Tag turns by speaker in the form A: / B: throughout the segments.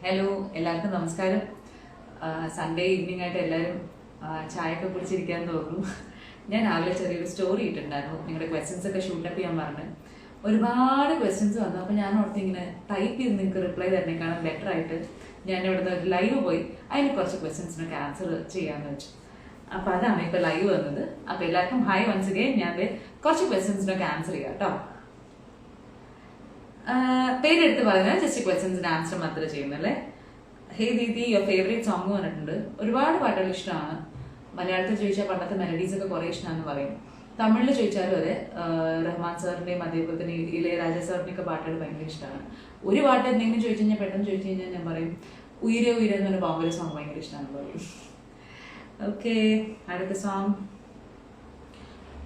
A: Hello, എല്ലാവർക്കും നമസ്കാരം. Sunday evening ആയിട്ട് എല്ലാവരും ചായയൊക്കെ കുടിച്ചിരിക്കാൻ തോന്നുന്നു. ഞാൻ രാവിലെ ചെറിയൊരു സ്റ്റോറി ഇട്ടിട്ടുണ്ടായിരുന്നു. നിങ്ങളുടെ ക്വസ്റ്റ്യൻസ് ഒക്കെ ഷൂട്ടപ്പ് ചെയ്യാൻ പറഞ്ഞ് ഒരുപാട് ക്വസ്റ്റ്യൻസ് വന്നു. അപ്പോൾ ഞാൻ ഓർത്ത് ഇങ്ങനെ ടൈപ്പ് ചെയ്ത് നിങ്ങൾക്ക് റിപ്ലൈ തരുന്നേക്കാളും ബെറ്റർ ആയിട്ട് ഞാൻ ഇവിടുന്ന് ഒരു ലൈവ് പോയി അതിന് കുറച്ച് ക്വസ്റ്റ്യൻസിനൊക്കെ ആൻസർ ചെയ്യാമെന്ന് വെച്ചു. അപ്പോൾ അതാണ് ഇപ്പോൾ ലൈവ് വന്നത്. അപ്പോൾ എല്ലാവർക്കും ഹായ് വൺസ് അഗൈൻ. ഞാൻ കുറച്ച് ക്വസ്റ്റ്യൻസിനൊക്കെ ആൻസർ ചെയ്യാം കേട്ടോ. പേരെടുത്ത് പറഞ്ഞാൽ ജസ്റ്റ് ക്വസ്റ്റ്യൻസിന് ആൻസർ മാത്രമേ ചെയ്യുന്നല്ലേ. ഹേ ദീദി, യുവർ ഫേവറേറ്റ് സോങ് പറഞ്ഞിട്ടുണ്ട്. ഒരുപാട് പാട്ടുകൾ ഇഷ്ടമാണ്. മലയാളത്തിൽ ചോദിച്ചാൽ പണ്ടത്തെ മെലഡീസ് ഒക്കെ കുറേ ഇഷ്ടമാണെന്ന് പറയും. തമിഴിൽ ചോദിച്ചാലും അതെ, റഹ്മാൻ സാറിന്റെയും അതേപോലെ തന്നെ ഇളയരാജ സാറിന്റെ ഒക്കെ പാട്ടുകൾ ഭയങ്കര ഇഷ്ടമാണ്. ഒരു പാട്ട് എന്തെങ്കിലും ചോദിച്ചു കഴിഞ്ഞാൽ പെട്ടെന്ന് ചോദിച്ചു കഴിഞ്ഞാൽ ഞാൻ പറയും ഉയരെ ഉയരെ എന്ന് പറഞ്ഞ ബോംബെ സോങ് ഭയങ്കര ഇഷ്ടമാണെന്ന് പറയും. ഓക്കെ, അടുത്ത സോങ്.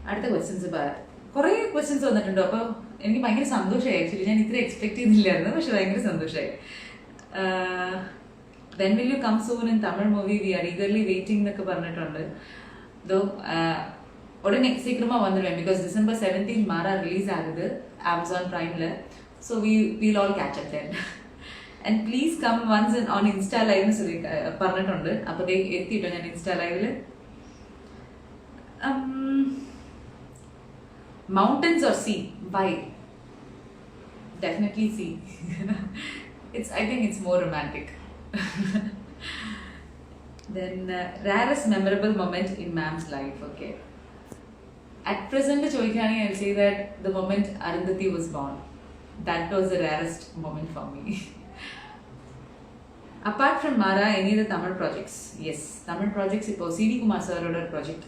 A: അടുത്ത ക്വസ്റ്റ്യൻസ് കുറേ ക്വസ്റ്റ്യൻസ് വന്നിട്ടുണ്ട്. അപ്പോൾ എനിക്ക് ഭയങ്കര സന്തോഷമായി. ആക്ച്വലി ഞാൻ ഇത്ര എക്സ്പെക്ട് ചെയ്യുന്നില്ലായിരുന്നു, പക്ഷെ ഭയങ്കര സന്തോഷമായി. When will you come soon in Tamil movie, we are eagerly waiting എന്നൊക്കെ പറഞ്ഞിട്ടുണ്ട്. ദോ ഉടനെ സീക്രമാ வந்துடுவேன். ബിക്കോസ് December 17 മാറാ റിലീസ് ആകുത് ആമസോൺ പ്രൈമില്. So will all catch up then. And please come once on Insta live പറഞ്ഞിട്ടുണ്ട്. അപ്പോൾ എത്തിയിട്ടോ ഞാൻ ഇൻസ്റ്റാ ലൈവില്. Mountains or sea? Why? Definitely sea. I think it's more romantic. Then rarest memorable moment in ma'am's life. Okay. At present, choikhani, I'll say that the moment Arundhati was born, that was the rarest moment for me. Apart from Mara, any other Tamil projects? Yes, Tamil projects. Ipo CD Kumar sir project.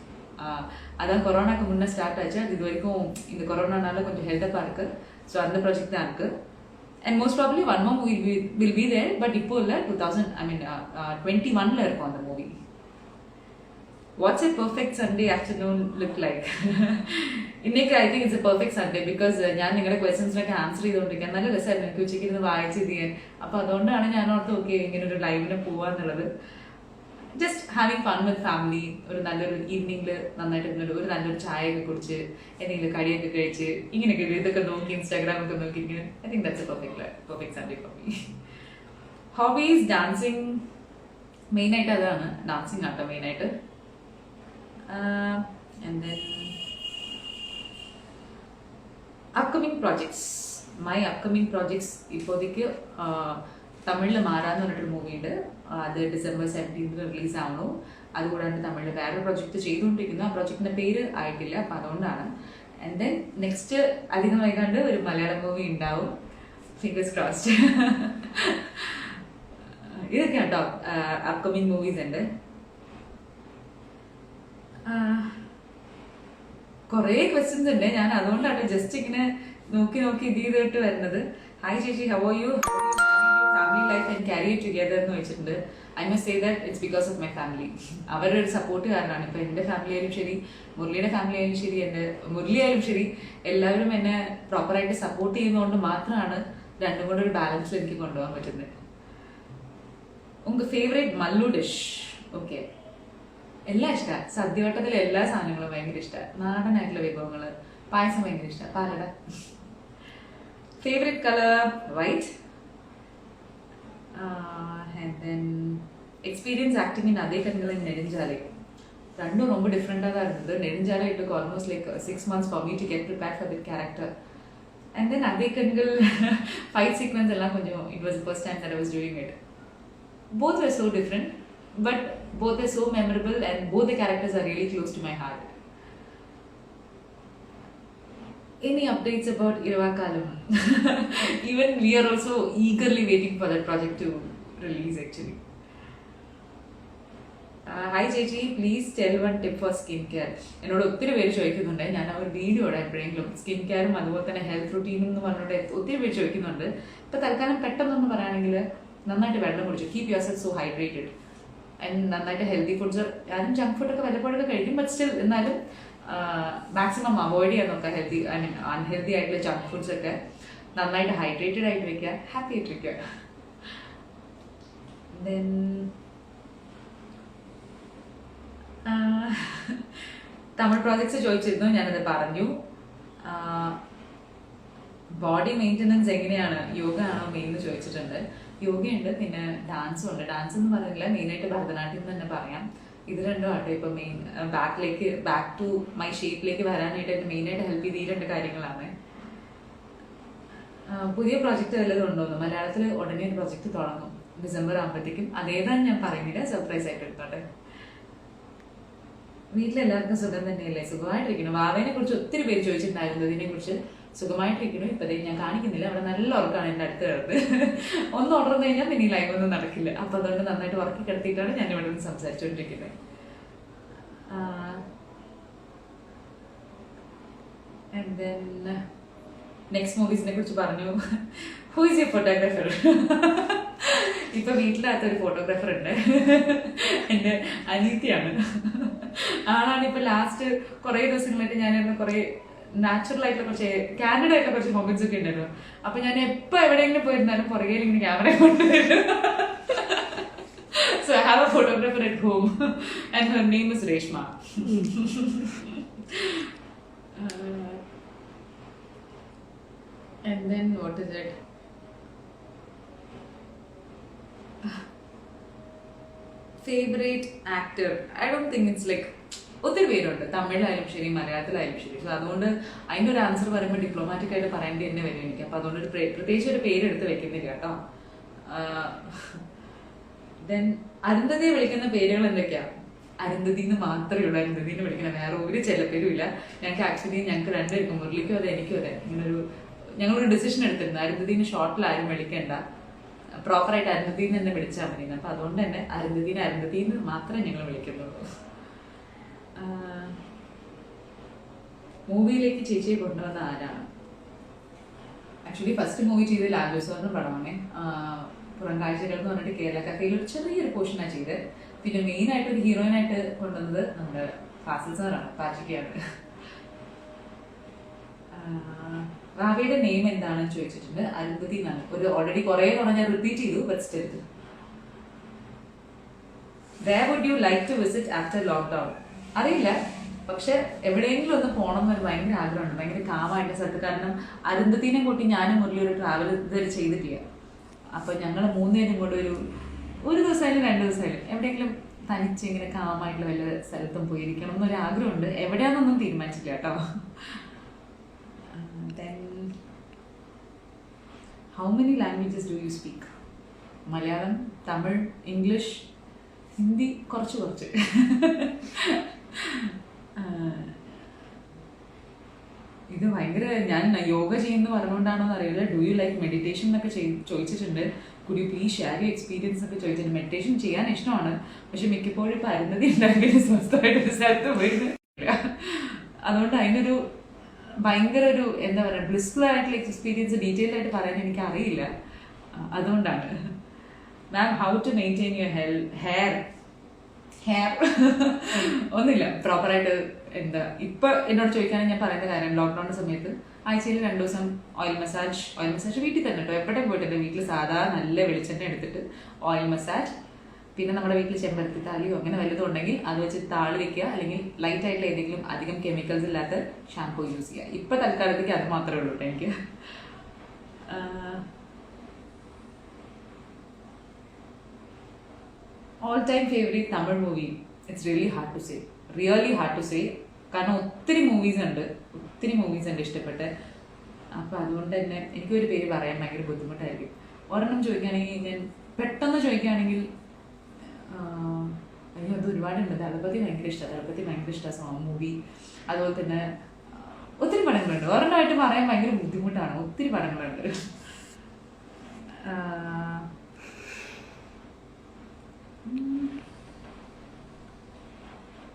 A: அதான் கொரோனாக்கு முன்னே start ஆச்சு. அது இது வரைக்கும் இந்த கொரோனானால கொஞ்சம் ஹெல்தப்பாக இருக்கு. ஸோ அந்த ப்ராஜெக்ட் தான் இருக்கு. And most probably one more movie will be there. But இப்போ இல்லை, 2021 இருக்கும் அந்த மூவி. What's a perfect Sunday afternoon look like? இன்னைக்கு I think it's a perfect Sunday. Because ഞാൻ നിങ്ങളുടെ ക്വസ്റ്റ്യൻസിനൊക്കെ ആൻസർ ചെയ്തുകൊണ്ടിരിക്കാൻ നല്ല രസമായിരുന്നു. എനിക്ക് ഉച്ചയ്ക്ക് ഇരുന്ന് വായിച്ച് ചെയ്യാൻ. അപ്പോൾ അതുകൊണ്ടാണ് ഞാൻ ഓർത്ത് ഓക്കെ ഇങ്ങനെ ഒരു ലൈവിന് പോവാന്നുള്ളത്. Just having fun with family. ഒരു നല്ലൊരു ഈവനിങ്ങിൽ നന്നായിട്ട് ഒരു നല്ലൊരു ചായയൊക്കെ കുടിച്ച് എന്തെങ്കിലും കടിയൊക്കെ കഴിച്ച് ഇങ്ങനെയൊക്കെ ഇതൊക്കെ നോക്കി ഇൻസ്റ്റാഗ്രാമൊക്കെ നോക്കിയിരിക്കുന്നത്. I think that's a perfect Sunday for me. Hobbies dancing. മെയിനായിട്ട് അതാണ്, ഡാൻസിങ് ആട്ടോ മെയിനായിട്ട്. And then upcoming projects. My upcoming projects ഇപ്പോഴത്തേക്ക് തമിഴിൽ മാറാന്ന് പറഞ്ഞിട്ടൊരു മൂവി ഉണ്ട്. അത് December 17 റിലീസ് ആവണു. അതുകൂടാണ്ട് തമിഴിൽ വേറൊരു പ്രൊജക്ട് ചെയ്തുകൊണ്ടിരിക്കുന്നു. ആ പ്രൊജക്ടിന്റെ പേര് ആയിട്ടില്ല, അപ്പം അതുകൊണ്ടാണ്. ആൻഡ് ദെൻ നെക്സ്റ്റ് അധികം വൈകാണ്ട് ഒരു മലയാളം മൂവി ഉണ്ടാവും. Fingers crossed. ഇതൊക്കെ കേട്ടോ അപ്കമിങ് മൂവീസ് ഉണ്ട്. കുറേ ക്വസ്റ്റ്യൻസ് ഉണ്ട്. ഞാൻ അതുകൊണ്ടാണ് ജസ്റ്റ് ഇങ്ങനെ നോക്കി ഇത് ചെയ്തിട്ട് വരുന്നത്. ഹായ് ചേച്ചി, how are U? Family life and carry it together എന്ന് വെച്ചിട്ടുണ്ട്. I must say that it's because of my family. അവരുടെ ഒരു സപ്പോർട്ട് കാരണമാണ്. ഇപ്പം എൻ്റെ ഫാമിലി ആയാലും ശരി, മുരളിയുടെ ഫാമിലി ആയാലും ശരി, മുരളി ആയാലും ശരി, എല്ലാവരും എന്നെ പ്രോപ്പറായിട്ട് സപ്പോർട്ട് ചെയ്യുന്നതുകൊണ്ട് മാത്രമാണ് രണ്ടും കൂടെ ഒരു ബാലൻസിൽ എനിക്ക് കൊണ്ടുപോകാൻ പറ്റുന്നത്. ഉങ്ക ഫേവറേറ്റ് മല്ലു ഡിഷ്? ഓക്കെ, എല്ലാം ഇഷ്ടമാണ്. സദ്യവട്ടത്തിലെ എല്ലാ സാധനങ്ങളും ഭയങ്കര ഇഷ്ടമാണ്. നാടനായിട്ടുള്ള വിഭവങ്ങൾ, പായസം ഭയങ്കര ഇഷ്ടമാണ്, palada. Favourite colour white. And then experience acting in Adhe Kangal and Nedunjalai. Rendu romba different ah irundhathu. Nedunjalai it took almost like 6 months for me to get prepared for that character. And then Adhe Kangal fight sequence ella konjam, it was the first time that I was doing it. Both were so different, but both are so memorable and both the characters are really close to my heart. Any updates about Iruvakalam? Even we are also eagerly waiting for that project to release actually. Hi ചേച്ചി, please tell one tip four skin care. എന്നോട് ഒത്തിരി പേര് ചോദിക്കുന്നുണ്ട്. ഞാൻ ആ ഒരു video ഇടാം എപ്പോഴെങ്കിലും. സ്കിൻ കെയറും അതുപോലെ തന്നെ ഹെൽത്ത് റുട്ടീനും എന്ന് പറഞ്ഞിട്ട് ഒത്തിരി പേര് ചോദിക്കുന്നുണ്ട്. ഇപ്പം തൽക്കാലം പെട്ടെന്നൊന്ന് പറയുകയാണെങ്കിൽ നന്നായിട്ട് വെള്ളം കുടിച്ചു. Keep your self so hydrated. And നന്നായിട്ട് ഹെൽത്തി ഫുഡ്സ്. ആരും ജങ്ക് ഫുഡൊക്കെ വല്ലപ്പോഴൊക്കെ കഴിക്കും, ബട്ട് സ്റ്റിൽ എന്നാലും മാക്സിമം അവോയ്ഡ് ചെയ്യാൻ നോക്കുക. അൺഹെൽത്തി ആയിട്ടുള്ള ജങ്ക് ഫുഡ്സ് ഒക്കെ. നന്നായിട്ട് ഹൈഡ്രേറ്റഡ് ആയിട്ട് വെക്കുക, ഹാപ്പി ആയിട്ട് വെക്കുക. ദെൻ തമിഴ് പ്രോജക്ട്സ് ചോദിച്ചിരുന്നു, ഞാനത് പറഞ്ഞു. ബോഡി മെയിൻ്റനൻസ് എങ്ങനെയാണ്, യോഗ ആണോ മെയിൻ എന്ന് ചോദിച്ചിട്ടുണ്ട്. യോഗയുണ്ട്, പിന്നെ ഡാൻസും ഉണ്ട്. ഡാൻസ് എന്ന് പറയുന്നില്ല, മെയിനായിട്ട് ഭരതനാട്യം എന്ന് തന്നെ പറയാം. ഇത് രണ്ടും ആട്ടോ ഇപ്പൊ മെയിൻ ബാക്ക് ടു മൈ ഷേപ്പിലേക്ക് വരാനായിട്ട് എന്നെ മെയിനായിട്ട് ഹെൽപ്പ് ചെയ്ത് ഈ രണ്ട് കാര്യങ്ങളാണ്. പുതിയ പ്രോജക്റ്റ് വല്ലതും ഉണ്ടോന്ന്, മലയാളത്തിൽ ഉടനെ ഒരു പ്രോജക്റ്റ് തുടങ്ങും ഡിസംബർ ആകുമ്പോഴത്തേക്കും. അതേതാന്ന് ഞാൻ പറയുന്നില്ല, സർപ്രൈസ് ആയിട്ട് എടുത്തോട്ടെ. വീട്ടിലെല്ലാവർക്കും സുഖം തന്നെയല്ലേ? സുഖമായിട്ടിരിക്കണം. വാവേനെ കുറിച്ച് ഒത്തിരി പേര് ചോദിച്ചിട്ടുണ്ടായിരുന്നു, ഇതിനെ കുറിച്ച്. സുഖമായിട്ടിരിക്കണം. ഇപ്പതേ ഞാൻ കാണിക്കുന്നില്ല, അവിടെ നല്ല ഉറക്കാണ് എൻ്റെ അടുത്ത് കിടത്ത്. ഒന്ന് ഉണർന്നു കഴിഞ്ഞാൽ പിന്നെ ഈ ലൈവ് ഒന്നും നടക്കില്ല. അപ്പൊ അതുകൊണ്ട് നന്നായിട്ട് ഉറക്കി കിടത്തിയിട്ടാണ് ഞാൻ ഇവിടെ നിന്ന് സംസാരിച്ചുകൊണ്ടിരിക്കുന്നത്. നെക്സ്റ്റ് മൂവീസിനെ കുറിച്ച് പറഞ്ഞു. Who is your photographer? ഇപ്പൊ വീട്ടിനകത്തൊരു ഫോട്ടോഗ്രാഫർ ഉണ്ട്, എൻ്റെ അനീതിയാണ്. ആളാണ് ഇപ്പൊ ലാസ്റ്റ് കുറെ ദിവസങ്ങളായിട്ട് ഞാൻ കുറെ നാച്ചുറൽ ആയിട്ടുള്ള കുറച്ച് കാൻഡിഡ് ആയിട്ടുള്ള കുറച്ച് മൊമെന്റ്സ് ഒക്കെ ഉണ്ടല്ലോ. അപ്പൊ ഞാൻ എപ്പോ എവിടെയെങ്കിലും പോയിരുന്നാലും പുറകെ ഇങ്ങനെ ക്യാമറ കൊണ്ടുവരും. So I have a photographer at home and her name is Reshma. And then what is it? Favorite actor? I don't think it's like ഒത്തിരി പേരുണ്ട്, തമിഴിലായാലും ശരി മലയാളത്തിലായാലും ശരി. സോ അതുകൊണ്ട് അതിൻ്റെ ഒരു ആൻസർ പറയുമ്പോൾ ഡിപ്ലോമാറ്റിക് ആയിട്ട് പറയേണ്ടി തന്നെ വരും എനിക്ക്. അപ്പൊ അതുകൊണ്ട് പ്രത്യേകിച്ച് ഒരു പേരെടുത്ത് വെക്കുന്നില്ല കേട്ടോ. ദെൻ അരുന്ധതിയെ വിളിക്കുന്ന പേരുകൾ എന്തൊക്കെയാ? അരുന്ധതി എന്ന് മാത്രമേ ഉള്ളൂ. അരുന്ധതിനെ വിളിക്കുന്ന വേറെ ഒരു ചെല്ലപ്പേരും ഇല്ല. ഞങ്ങൾക്ക് രണ്ടുപേർക്കും, മുരളിക്കും അതെ എനിക്കും അതെ, ഞങ്ങളൊരു ഡിസിഷൻ എടുത്തിരുന്നു, അരുന്ധതിന് ഷോർട്ടിൽ ആരും വിളിക്കണ്ട, പ്രോപ്പറായിട്ട് അരുന്ധതിന്ന് തന്നെ വിളിച്ചാൽ മതി. അപ്പൊ അതുകൊണ്ട് തന്നെ അരുന്ധതിന്ന് മാത്രമേ ഞങ്ങൾ വിളിക്കുന്നുള്ളൂ. മൂവിയിലേക്ക് ചേച്ചിയെ കൊണ്ടുവന്ന ആരാണ്? ആക്ച്വലി ഫസ്റ്റ് മൂവി ചെയ്ത് ലാലുസാറിന്റെ പടമാണ്, പുറം കാഴ്ചകൾ എന്ന് പറഞ്ഞിട്ട് കേരള കഥയിൽ ഒരു ചെറിയൊരു പോർഷനാണ് ചെയ്ത്. പിന്നെ മെയിൻ ആയിട്ട് ഒരു ഹീറോയിനായിട്ട് കൊണ്ടുവന്നത് നമ്മുടെ ഫാസിൽ സാറാണ്, പാച്ചിക്കയാണ്. റാവയുടെ നെയിം എന്താണെന്ന് ചോദിച്ചിട്ടുണ്ട്. അരുന്ധതി എന്നാണ്. ഒരു ഓൾറെഡി കുറെ തവണ ഞാൻ റിപ്പീറ്റ് ചെയ്തു, but still. Where would you like to visit after lockdown? അറിയില്ല, പക്ഷെ എവിടെയെങ്കിലും ഒന്ന് പോകണം എന്നൊരു ഭയങ്കര ആഗ്രഹമുണ്ട്, ഭയങ്കര കാമായിട്ട് സ്ഥലത്ത്. കാരണം അരുന്ധതിനെ കൂട്ടി ഞാനും മുരളി ഒരു ട്രാവൽ ഇതുവരെ ചെയ്തിട്ടില്ല. അപ്പൊ ഞങ്ങൾ മൂന്നുപേരും കൂടെ ഒരു ദിവസമായാലും 2 ദിവസമായാലും എവിടെയെങ്കിലും തനിച്ച് ഇങ്ങനെ കാമായിട്ടുള്ള വല്ല സ്ഥലത്തും പോയിരിക്കണം എന്നൊരു ആഗ്രഹമുണ്ട്. എവിടെയാണെന്നൊന്നും തീരുമാനിച്ചില്ല കേട്ടോ. How many languages do you speak? Malayalam, Tamil, English, Hindi, കുറച്ച്. ഇത് ഭയങ്കര, ഞാൻ യോഗ ചെയ്യുന്ന പറഞ്ഞുകൊണ്ടാണോ അറിയില്ല. ഡു യു ലൈക്ക് മെഡിറ്റേഷൻ എന്നൊക്കെ ചോദിച്ചിട്ടുണ്ട്. Could you please share U experience ഒക്കെ ചോദിച്ചിട്ടുണ്ട്. മെഡിറ്റേഷൻ ചെയ്യാൻ ഇഷ്ടമാണ്, പക്ഷെ മിക്കപ്പോഴും ഇപ്പൊ അരുന്ധതി ഉണ്ടാക്കിയ സ്വസ്ഥമായിട്ട് സ്ഥലത്ത് പോയിരുന്നില്ല. അതുകൊണ്ട് അതിനൊരു ഭയങ്കര ഒരു എന്താ പറയുക, ബ്ലിസ്ഫുൾ ആയിട്ടുള്ള എക്സ്പീരിയൻസ് ഡീറ്റെയിൽ ആയിട്ട് പറയാൻ എനിക്ക് അറിയില്ല. അതുകൊണ്ടാണ്. Ma'am, how to maintain your hair? ഒന്നുമില്ല, പ്രോപ്പറായിട്ട് എന്താ ഇപ്പൊ എന്നോട് ചോദിക്കാനും ഞാൻ പറയുന്ന കാര്യം, ലോക്ക്ഡൌണിന്റെ സമയത്ത് ആഴ്ചയിൽ 2 ദിവസം ഓയിൽ മസാജ് വീട്ടിൽ തന്നെ കേട്ടോ, എപ്പോഴും പോയിട്ടുണ്ട്. വീട്ടിൽ സാധാ നല്ല വെളിച്ചെണ്ണ എടുത്തിട്ട് ഓയിൽ മസാജ്, പിന്നെ നമ്മുടെ വീട്ടിൽ ചെമ്പരത്തി താലിയോ അങ്ങനെ വല്ലതും ഉണ്ടെങ്കിൽ അത് വെച്ച് താളി വെക്കുക, അല്ലെങ്കിൽ ലൈറ്റ് ആയിട്ടുള്ള ഏതെങ്കിലും അധികം കെമിക്കൽസ് ഇല്ലാത്ത ഷാംപൂ യൂസ് ചെയ്യുക. ഇപ്പൊ തൽക്കാലത്തേക്ക് അത് മാത്രമേ ഉള്ളൂ എനിക്ക്. All time favourite Tamil movie? It's really hard to say. കാരണം ഒത്തിരി മൂവീസ് ഉണ്ട് ഇഷ്ടപ്പെട്ട്. അപ്പൊ അതുകൊണ്ട് തന്നെ എനിക്കൊരു പേര് പറയാൻ ഭയങ്കര ബുദ്ധിമുട്ടായിരിക്കും. ഒരെണ്ണം ചോദിക്കുകയാണെങ്കിൽ, ഞാൻ പെട്ടെന്ന് ചോദിക്കുകയാണെങ്കിൽ, അതിന് അത് ഒരുപാടുണ്ട്. ദളപതി ഭയങ്കര ഇഷ്ടമാണ് മൂവി. അതുപോലെ തന്നെ ഒത്തിരി പടങ്ങളുണ്ട്. ഒരെണ്ണമായിട്ട് പറയാൻ ഭയങ്കര ബുദ്ധിമുട്ടാണ്, ഒത്തിരി പടങ്ങളുണ്ട്.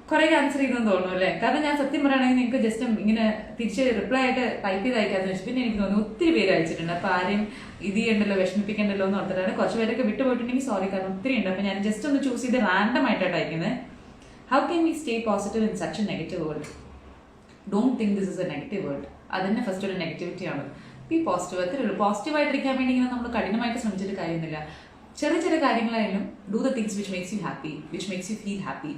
A: കുറെ ആൻസർ ചെയ്തെന്ന് തോന്നുന്നു അല്ലേ? കാരണം ഞാൻ സത്യം പറയുകയാണെങ്കിൽ നിങ്ങൾക്ക് ജസ്റ്റ് ഇങ്ങനെ തിരിച്ച് റിപ്ലൈ ആയിട്ട് ടൈപ്പ് ചെയ്ത് അയക്കാന്ന് വെച്ചു. പിന്നെ എനിക്ക് തോന്നുന്നു ഒത്തിരി പേര് അയച്ചിട്ടുണ്ട്. അപ്പൊ ആരെയും ഇത് ചെയ്യണ്ടല്ലോ, വിഷമിപ്പിക്കണ്ടല്ലോ എന്ന് ഓർത്തിട്ടാണ്. കുറച്ച് പേരൊക്കെ വിട്ടുപോയിട്ടുണ്ടെങ്കിൽ സോറി, കാരണം ഒത്തിരി ഉണ്ട്. അപ്പൊ ഞാൻ ജസ്റ്റ് ഒന്ന് ചൂസ് ചെയ്ത് റാൻഡം ആയിട്ടാണ് അയക്കുന്നത്. How can we stay positive in such A negative world? Don't think this is A negative world. അതന്നെ ഫസ്റ്റ് ഒരു നെഗറ്റിവിറ്റി ആണ്. ബി പോസിറ്റീവ്, അത്രേ ഉള്ളൂ. പോസിറ്റീവ് ആയിട്ടിരിക്കാൻ വേണ്ടി ഇങ്ങനെ നമ്മൾ കഠിനമായിട്ട് ശ്രമിച്ചിട്ട് കാര്യമൊന്നുമില്ല. ചെറിയ കാര്യങ്ങളായാലും do the things which makes you happy, which makes you feel happy.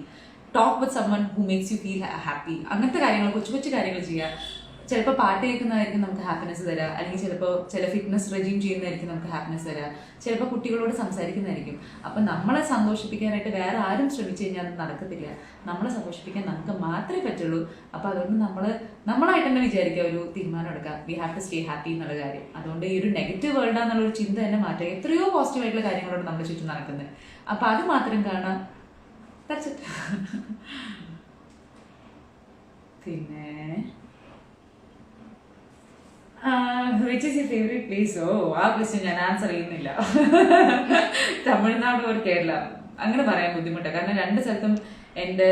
A: Talk with someone who makes you feel happy. അങ്ങനത്തെ കാര്യങ്ങൾ, കൊച്ചു കാര്യങ്ങൾ ചെയ്യുക. ചിലപ്പോൾ പാട്ട് കേൾക്കുന്നതായിരിക്കും നമുക്ക് ഹാപ്പിനെസ് തരിക, അല്ലെങ്കിൽ ചിലപ്പോൾ ചില ഫിറ്റ്നസ് റെജീം ചെയ്യുന്നതായിരിക്കും നമുക്ക് ഹാപ്പിനെസ് തരിക, ചിലപ്പോൾ കുട്ടികളോട് സംസാരിക്കുന്നതായിരിക്കും. അപ്പം നമ്മളെ സന്തോഷിപ്പിക്കാനായിട്ട് വേറെ ആരും ശ്രമിച്ചു കഴിഞ്ഞാൽ അത് നടക്കത്തില്ല. നമ്മളെ സന്തോഷിപ്പിക്കാൻ നമുക്ക് മാത്രമേ പറ്റുള്ളൂ. അപ്പോൾ അതുകൊണ്ട് നമ്മളായിട്ട് തന്നെ വിചാരിക്കുക, ഒരു തീരുമാനം എടുക്കുക, we have to stay happy എന്നുള്ള കാര്യം. അതുകൊണ്ട് ഈ ഒരു നെഗറ്റീവ് വേൾഡാന്നുള്ളൊരു ചിന്ത തന്നെ മാറ്റുക. എത്രയോ പോസിറ്റീവായിട്ടുള്ള കാര്യങ്ങളോട് നമ്മുടെ ചുറ്റും നടക്കുന്നത്. അപ്പോൾ അത് മാത്രം കാണാം. That's it. പിന്നെ which is your favourite place? ആ ക്വസ്റ്റ്യൻ ഞാൻ ആൻസർ ചെയ്യുന്നില്ല. തമിഴ്നാട് ഓർ കേരള അങ്ങനെ പറയാൻ ബുദ്ധിമുട്ടാണ്. കാരണം രണ്ട് സ്ഥലത്തും എൻ്റെ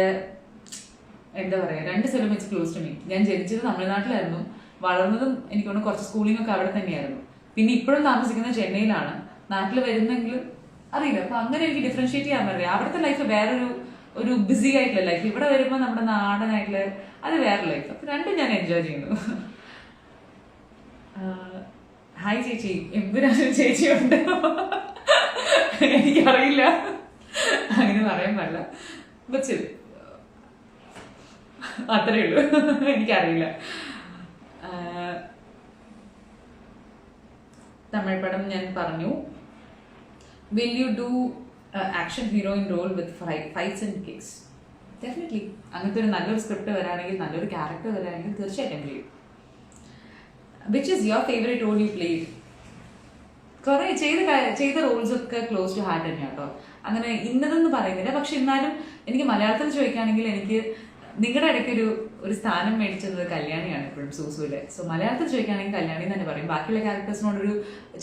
A: എന്താ പറയുക, രണ്ട് സ്ഥലം വെച്ച് ക്ലോസ് ടു മീ. ഞാൻ ജനിച്ചത് തമിഴ്നാട്ടിലായിരുന്നു, വളർന്നതും എനിക്ക് തോന്നുന്നു കുറച്ച് സ്കൂളിംഗ് ഒക്കെ അവിടെ തന്നെയായിരുന്നു. പിന്നെ ഇപ്പോഴും താമസിക്കുന്നത് ചെന്നൈയിലാണ്. നാട്ടിൽ വരുന്നെങ്കിലും അറിയില്ല. അപ്പൊ അങ്ങനെ എനിക്ക് ഡിഫറൻഷിയേറ്റ് ചെയ്യാൻ പറ്റില്ല. അവിടുത്തെ ലൈഫ് ഒരു ബിസി ആയിട്ടുള്ള ലൈഫ്, ഇവിടെ വരുമ്പോൾ നമ്മുടെ നാടനായിട്ടുള്ള അത് വേറെ ലൈഫ്. അപ്പൊ രണ്ടും ഞാൻ എൻജോയ് ചെയ്യുന്നു. ഹായ് ചേച്ചി, എന്തിനാണ് ചേച്ചി ഉണ്ട്? എനിക്കറിയില്ല, അങ്ങനെ പറയാൻ പാടില്ല. പക്ഷേ അത്രേ ഉള്ളൂ, എനിക്കറിയില്ല. തമിഴ് പടം ഞാൻ പറഞ്ഞു. Will you do action heroine role with fights and kicks? Definitely. അങ്ങനത്തെ ഒരു നല്ലൊരു സ്ക്രിപ്റ്റ് വരാണെങ്കിൽ, നല്ലൊരു ക്യാരക്ടർ വരാണെങ്കിൽ തീർച്ചയായിട്ടും ചെയ്യും. Which is your favourite role you played? കുറെ ചെയ്ത റോൾസ് ഒക്കെ ക്ലോസ് ടു ഹാർട്ട് തന്നെയാണ് കേട്ടോ. അങ്ങനെ ഇന്നതെന്ന് പറയുന്നില്ല. പക്ഷെ എന്നാലും എനിക്ക് മലയാളത്തിൽ ചോദിക്കുകയാണെങ്കിൽ എനിക്ക് നിങ്ങളുടെ ഇടയ്ക്ക് ഒരു സ്ഥാനം മേടിച്ചത് കല്യാണിയാണ് എപ്പോഴും സൂസുവില്. സോ മലയാളത്തിൽ ചോദിക്കുകയാണെങ്കിൽ കല്യാണി തന്നെ പറയും. ബാക്കിയുള്ള ക്യാരക്ടേഴ്സിനോടൊരു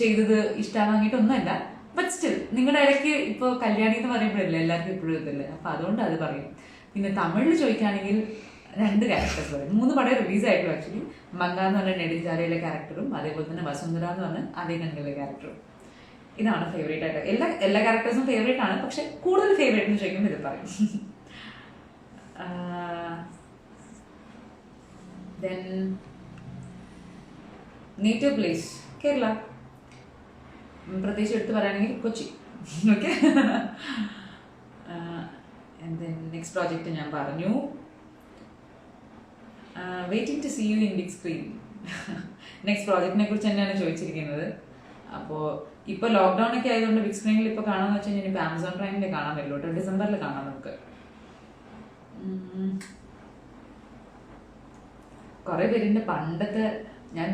A: ചെയ്തത് ഇഷ്ടമാകിയിട്ടൊന്നുമല്ല. ബട്ട് സ്റ്റിൽ നിങ്ങളുടെ ഇടയ്ക്ക് ഇപ്പോൾ കല്യാണി എന്ന് പറയുമ്പോഴല്ലേ എല്ലാവർക്കും ഇപ്പോഴും ഇതില്ല. അപ്പൊ അതുകൊണ്ട് അത് പറയും. പിന്നെ തമിഴിൽ ചോദിക്കുകയാണെങ്കിൽ 2 ക്യാരക്ടേഴ്സ് പറയും. 3 പടം റിലീസായിട്ടും ആക്ച്വലി. മങ്ക എന്ന് പറഞ്ഞ നെടുഞ്ചാരയിലെ ക്യാരക്ടറും അതേപോലെ തന്നെ വസുന്ധര എന്ന് പറഞ്ഞ അതേ കണ്ണിലെ ക്യാരക്ടറും. ഇതാണ് ഫേവറേറ്റ് ആയിട്ട്. എല്ലാ ക്യാരക്ടേഴ്സും ഫേവറേറ്റ് ആണ്. പക്ഷെ കൂടുതൽ ഫേവറേറ്റ് എന്ന് ചോദിക്കുമ്പോൾ ഇത് പറയും. Then native place Kerala. പ്രത്യേകിച്ച് എടുത്ത് പറയുകയാണെങ്കിൽ കൊച്ചി. ഓക്കെ. നെക്സ്റ്റ് പ്രോജക്റ്റ് ഞാൻ പറഞ്ഞു. Waiting to see you in big screen. Next പ്രോജക്റ്റിനെ കുറിച്ച് തന്നെയാണ് ചോദിച്ചിരിക്കുന്നത്. അപ്പോൾ ഇപ്പോൾ ലോക്ക്ഡൗൺ ഒക്കെ ആയതുകൊണ്ട് ബിഗ് സ്ക്രീനിൽ ഇപ്പോൾ കാണാമെന്ന് വെച്ചാൽ ഇനിയിപ്പോൾ ആമസോൺ പ്രൈമിൽ കാണാൻ പറ്റുള്ളൂ കേട്ടോ. ഡിസംബറിൽ കാണാം നമുക്ക്. കുറെ പേരിന്റെ പണ്ടത്തെ ഞാൻ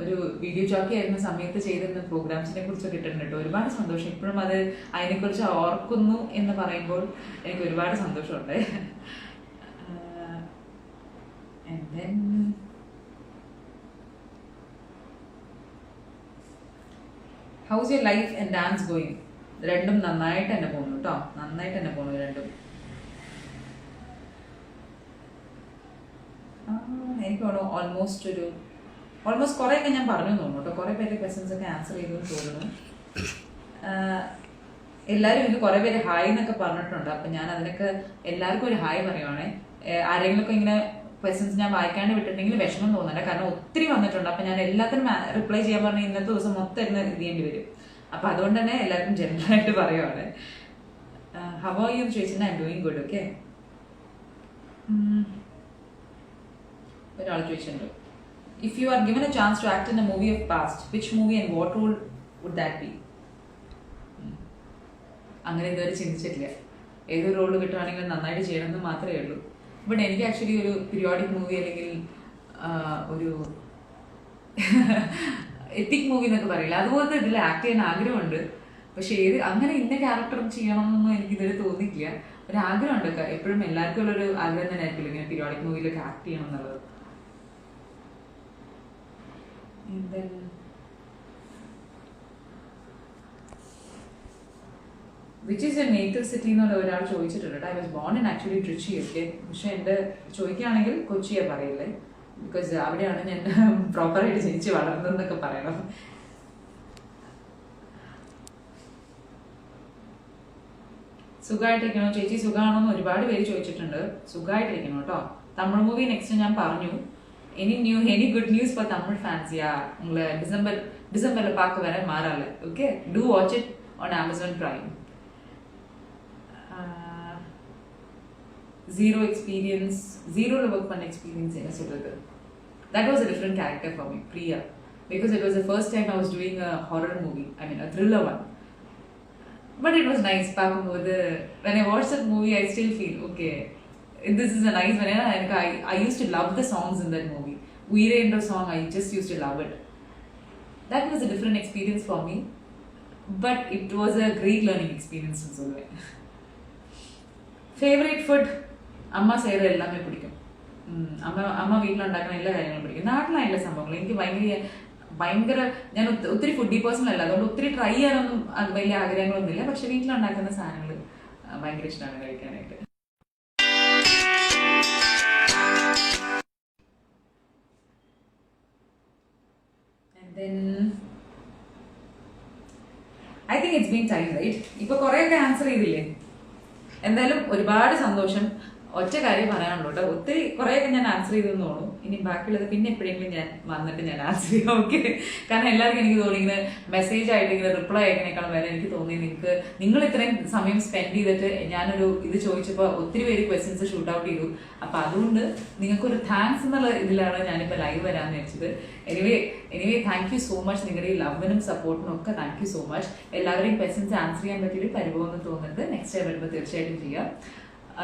A: ഒരു വീഡിയോ ജോക്കി ആയിരുന്ന സമയത്ത് ചെയ്തിരുന്ന പ്രോഗ്രാംസിനെ കുറിച്ചൊക്കെ ഇട്ടിട്ടുണ്ട് കേട്ടോ. ഒരുപാട് സന്തോഷം. ഇപ്പോഴും അത് അതിനെക്കുറിച്ച് ഓർക്കുന്നു എന്ന് പറയുമ്പോൾ എനിക്ക് ഒരുപാട് സന്തോഷമുണ്ട്. And then how's your life and dance going? രണ്ടും നന്നായിട്ട് തന്നെ പോകുന്നു കേട്ടോ. നന്നായിട്ട് തന്നെ പോകുന്നു രണ്ടും. എനിക്ക് തോന്നുന്നു ഓൾമോസ്റ്റ് കുറേയൊക്കെ ഞാൻ പറഞ്ഞു തോന്നുന്നു കേട്ടോ. കുറേ പേരുടെ ക്വസ്റ്റ്യൻസ് ഒക്കെ ആൻസർ ചെയ്തു തോന്നുന്നു. എല്ലാവരും ഇത് കുറേ പേര് ഹായ് എന്നൊക്കെ പറഞ്ഞിട്ടുണ്ട്. അപ്പം ഞാൻ അതിനൊക്കെ എല്ലാവർക്കും ഒരു ഹായ് പറയുവാണേ. ആരെങ്കിലും ഒക്കെ ഇങ്ങനെ ക്വസ്റ്റ്യൻസ് ഞാൻ വായിക്കാണ്ട് വിട്ടിട്ടുണ്ടെങ്കിൽ വിഷമം തോന്നണ്ട. കാരണം ഒത്തിരി വന്നിട്ടുണ്ട്. അപ്പം ഞാൻ എല്ലാത്തിനും റിപ്ലൈ ചെയ്യാൻ പറഞ്ഞാൽ ഇന്നത്തെ ദിവസം മൊത്തം ഇരുന്ന് ചെയ്യേണ്ടി വരും. അപ്പം അതുകൊണ്ട് തന്നെ എല്ലാവർക്കും ജനറലായിട്ട് പറയുവാണ്. ഹൗ ആർ യു ചോദിച്ചാൽ I am doing good. Okay. ഒരാൾ ചോദിച്ചിട്ടുണ്ട്, if you are given a chance to act in a movie of past, which movie and what role would that be? അങ്ങനെ ഇതുവരെ ചിന്തിച്ചിട്ടില്ല. ഏതൊരു റോള് കിട്ടുകയാണെങ്കിലും നന്നായിട്ട് ചെയ്യണമെന്ന് മാത്രമേ ഉള്ളൂ. ബട്ട് എനിക്ക് ആക്ച്വലി ഒരു പീരിയോഡിക് മൂവി അല്ലെങ്കിൽ ഒരു എപ്പിക് മൂവി എന്നൊക്കെ പറയില്ല, അതുപോലത്തെ ഇതിൽ ആക്ട് ചെയ്യാൻ ആഗ്രഹമുണ്ട്. പക്ഷെ അങ്ങനെ ഇന്ന ക്യാരക്ടറും ചെയ്യണം എന്നൊന്നും എനിക്ക് ഇതുവരെ തോന്നിയിട്ടില്ല. ഒരു ആഗ്രഹമുണ്ട്. എപ്പോഴും എല്ലാവർക്കും ഉള്ളൊരു ആഗ്രഹം തന്നെ ആയിരിക്കില്ല ഇങ്ങനെ പീരിയോഡിക് മൂവിയിലൊക്കെ ആക്ട് ചെയ്യണം എന്നുള്ളത്. Which is A native city എന്നുള്ള ഒരാൾ ചോദിച്ചിട്ടുണ്ട്. I was born in actually Trichy. Okay. പക്ഷെ എൻ്റെ ചോദിക്കുകയാണെങ്കിൽ കൊച്ചിയെ പറയില്ലേ. ബിക്കോസ് അവിടെയാണ് ഞാൻ പ്രോപ്പറായിട്ട് ജനിച്ച് വളർന്നതെന്നൊക്കെ പറയണം. സുഖമായിട്ടിരിക്കണോ ചേച്ചി? സുഖമാണോ എന്ന് ഒരുപാട് പേര് ചോദിച്ചിട്ടുണ്ട്. സുഖമായിട്ടിരിക്കണം കേട്ടോ. തമിഴ് മൂവി നെക്സ്റ്റ് ഞാൻ പറഞ്ഞു. Any good news for Tamil fans? Yeah, உங்களை டிசம்பரில் பார்க்க வர மாறால. Okay, to watch it on Amazon Prime. ஜீரோவில் ஒர்க் பண்ண எக்ஸ்பீரியன்ஸ் என்ன சொல்றது? that was a different character for me, Priya, because it was the first time I was doing a horror movie. I mean, a thriller one. But it was nice. When I watched that movie, I still feel okay. This is a nice one. And I used to love the songs in that movie. Veerendra song, I just used to love it. That was a different experience for me, but it was a great learning experience in Solve. Favorite food? Amma sayra ellame pidikum. Amma veetla undakkana ella karyangalum pidikum. Naatla sambhavangal enakku ഭയങ്കര ഞാൻ ഒത്തിരി foodie person അല്ല, അതുകൊണ്ട് ഒത്തിരി try ചെയ്യാനൊന്നും അത് വലിയ ആഗ്രഹങ്ങളൊന്നുമില്ല. പക്ഷെ വീട്ടിലുണ്ടാക്കുന്ന സാധനങ്ങൾ ഭയങ്കര ഇഷ്ടമാണ് കഴിക്കാനായിട്ട്. Then I think it's been time, right? ഇപ്പൊ കുറെയൊക്കെ ആൻസർ ചെയ്തില്ലേ? എന്തായാലും ഒരുപാട് സന്തോഷം. ഒറ്റ കാര്യം പറയാനുള്ളൂ കേട്ടോ, ഒത്തിരി കുറെയൊക്കെ ഞാൻ ആൻസർ ചെയ്തെന്ന് തോന്നുന്നു. ഇനി ബാക്കിയുള്ളത് പിന്നെ എപ്പോഴെങ്കിലും ഞാൻ വന്നിട്ട് ഞാൻ ആൻസർ ചെയ്യാം, ഓക്കെ? കാരണം എല്ലാവർക്കും എനിക്ക് തോന്നി ഇങ്ങനെ മെസ്സേജ് ആയിട്ട് ഇങ്ങനെ റിപ്ലൈ അയക്കണേക്കാളും വരെ എനിക്ക് തോന്നി നിങ്ങൾ ഇത്രയും സമയം സ്പെൻഡ് ചെയ്തിട്ട് ഞാനൊരു ഇത് ചോദിച്ചപ്പോൾ ഒത്തിരി പേര് ക്വസ്റ്റ്യൻസ് ഷൂട്ട് ഔട്ട് ചെയ്തു. അപ്പൊ അതുകൊണ്ട് നിങ്ങൾക്കൊരു താങ്ക്സ് എന്നുള്ള ഇതിലാണ് ഞാനിപ്പോൾ ലൈവ് വരാമെന്ന് വെച്ചത്. Anyway thank you so much. നിങ്ങളുടെ ഈ ലവിനും സപ്പോർട്ടിനും ഒക്കെ താങ്ക് യു സോ മച്ച്. എല്ലാവരെയും ക്വസ്റ്റ്യൻസ് ആൻസർ ചെയ്യാൻ പറ്റിയൊരു പരിഭവം എന്ന് തോന്നുന്നത് നെക്സ്റ്റ് ടൈം വരുമ്പോൾ തീർച്ചയായിട്ടും ചെയ്യാം.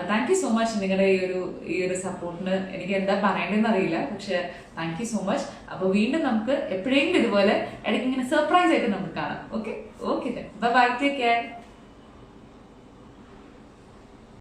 A: താങ്ക് യു സോ മച്ച് നിങ്ങളുടെ ഈ ഒരു സപ്പോർട്ടിന്. എനിക്ക് എന്താ പറയേണ്ടതെന്ന് അറിയില്ല, പക്ഷെ താങ്ക് യു സോ മച്ച്. അപ്പൊ വീണ്ടും നമുക്ക് എപ്പോഴെങ്കിലും ഇതുപോലെ ഇടയ്ക്ക് ഇങ്ങനെ സർപ്രൈസ് ആയിട്ട് നമുക്ക് കാണാം. Okay, bye, take care.